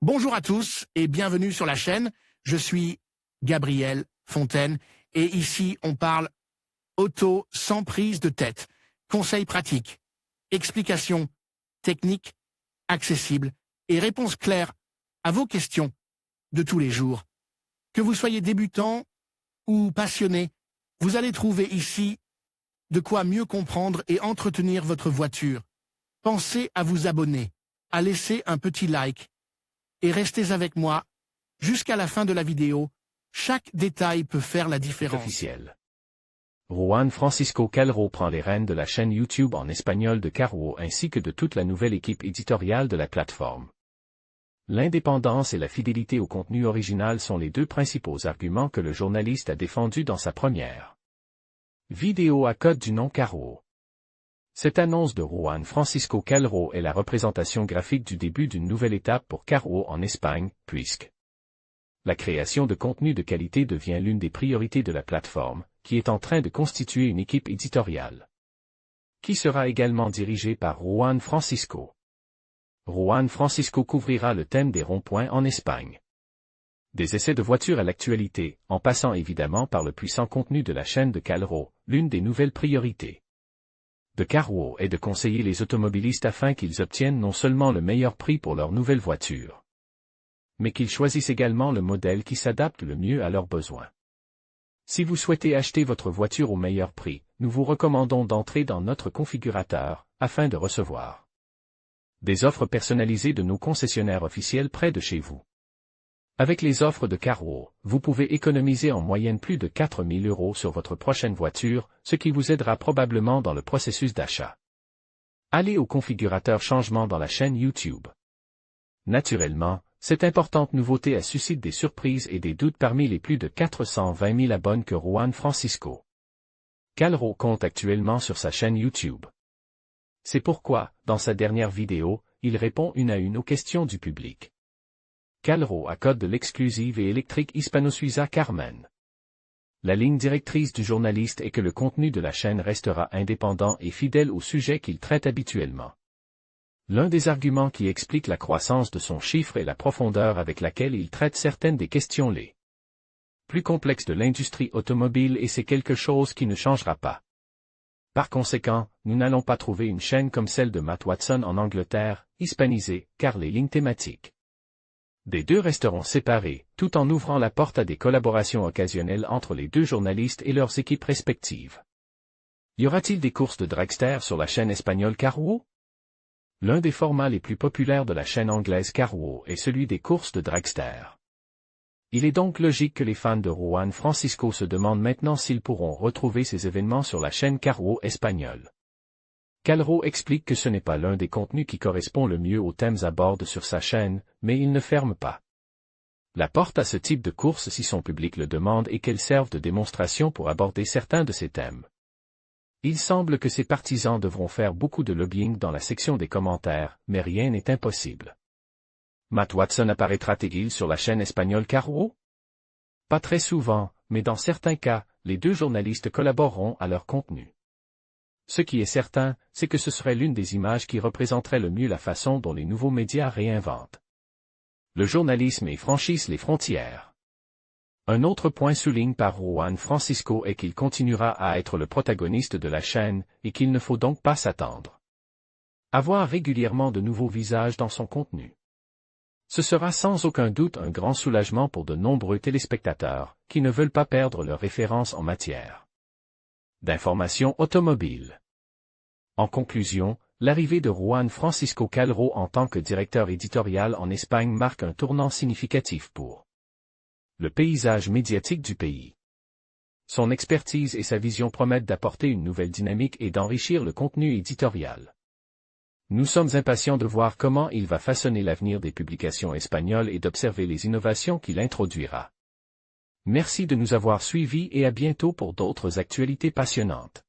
Bonjour à tous et bienvenue sur la chaîne. Je suis Gabriel Fontaine et ici on parle auto sans prise de tête. Conseils pratiques, explications techniques, accessibles et réponses claires à vos questions de tous les jours. Que vous soyez débutant ou passionné, vous allez trouver ici de quoi mieux comprendre et entretenir votre voiture. Pensez à vous abonner, à laisser un petit like et restez avec moi jusqu'à la fin de la vidéo. Chaque détail peut faire la différence. Officiel. Juan Francisco Calro prend les rênes de la chaîne YouTube en espagnol de Carwo ainsi que de toute la nouvelle équipe éditoriale de la plateforme. L'indépendance et la fidélité au contenu original sont les deux principaux arguments que le journaliste a défendus dans sa première vidéo à code du nom Carwo. Cette annonce de Juan Francisco Calro est la représentation graphique du début d'une nouvelle étape pour Carwo en Espagne, puisque la création de contenu de qualité devient l'une des priorités de la plateforme, qui est en train de constituer une équipe éditoriale, qui sera également dirigée par Juan Francisco. Juan Francisco couvrira le thème des ronds-points en Espagne. Des essais de voitures à l'actualité, en passant évidemment par le puissant contenu de la chaîne de Calro, l'une des nouvelles priorités de Carwo est de conseiller les automobilistes afin qu'ils obtiennent non seulement le meilleur prix pour leur nouvelle voiture, mais qu'ils choisissent également le modèle qui s'adapte le mieux à leurs besoins. Si vous souhaitez acheter votre voiture au meilleur prix, nous vous recommandons d'entrer dans notre configurateur, afin de recevoir des offres personnalisées de nos concessionnaires officiels près de chez vous. Avec les offres de Carwo, vous pouvez économiser en moyenne plus de 4 000 € sur votre prochaine voiture, ce qui vous aidera probablement dans le processus d'achat. Allez au configurateur changement dans la chaîne YouTube. Naturellement, cette importante nouveauté suscite des surprises et des doutes parmi les plus de 420 000 abonnés que Juan Francisco Calro compte actuellement sur sa chaîne YouTube. C'est pourquoi, dans sa dernière vidéo, il répond une à une aux questions du public. Calro accorde de l'exclusive et électrique Hispano-Suiza Carmen. La ligne directrice du journaliste est que le contenu de la chaîne restera indépendant et fidèle au sujet qu'il traite habituellement. L'un des arguments qui explique la croissance de son chiffre est la profondeur avec laquelle il traite certaines des questions les plus complexes de l'industrie automobile et c'est quelque chose qui ne changera pas. Par conséquent, nous n'allons pas trouver une chaîne comme celle de Matt Watson en Angleterre, hispanisée, car les lignes thématiques des deux resteront séparées, tout en ouvrant la porte à des collaborations occasionnelles entre les deux journalistes et leurs équipes respectives. Y aura-t-il des courses de dragster sur la chaîne espagnole Carwo? L'un des formats les plus populaires de la chaîne anglaise Carwo est celui des courses de dragster. Il est donc logique que les fans de Juan Francisco se demandent maintenant s'ils pourront retrouver ces événements sur la chaîne Carwo espagnole. Calro explique que ce n'est pas l'un des contenus qui correspond le mieux aux thèmes à bord sur sa chaîne, mais il ne ferme pas la porte à ce type de course si son public le demande et qu'elles servent de démonstration pour aborder certains de ces thèmes. Il semble que ses partisans devront faire beaucoup de lobbying dans la section des commentaires, mais rien n'est impossible. Matt Watson apparaîtra-t-il sur la chaîne espagnole Carwo? Pas très souvent, mais dans certains cas, les deux journalistes collaboreront à leur contenu. Ce qui est certain, c'est que ce serait l'une des images qui représenterait le mieux la façon dont les nouveaux médias réinventent le journalisme et franchissent les frontières. Un autre point souligné par Juan Francisco est qu'il continuera à être le protagoniste de la chaîne, et qu'il ne faut donc pas s'attendre à voir régulièrement de nouveaux visages dans son contenu. Ce sera sans aucun doute un grand soulagement pour de nombreux téléspectateurs, qui ne veulent pas perdre leur référence en matière d'information automobile. En conclusion, l'arrivée de Juan Francisco Calro en tant que directeur éditorial en Espagne marque un tournant significatif pour le paysage médiatique du pays. Son expertise et sa vision promettent d'apporter une nouvelle dynamique et d'enrichir le contenu éditorial. Nous sommes impatients de voir comment il va façonner l'avenir des publications espagnoles et d'observer les innovations qu'il introduira. Merci de nous avoir suivis et à bientôt pour d'autres actualités passionnantes.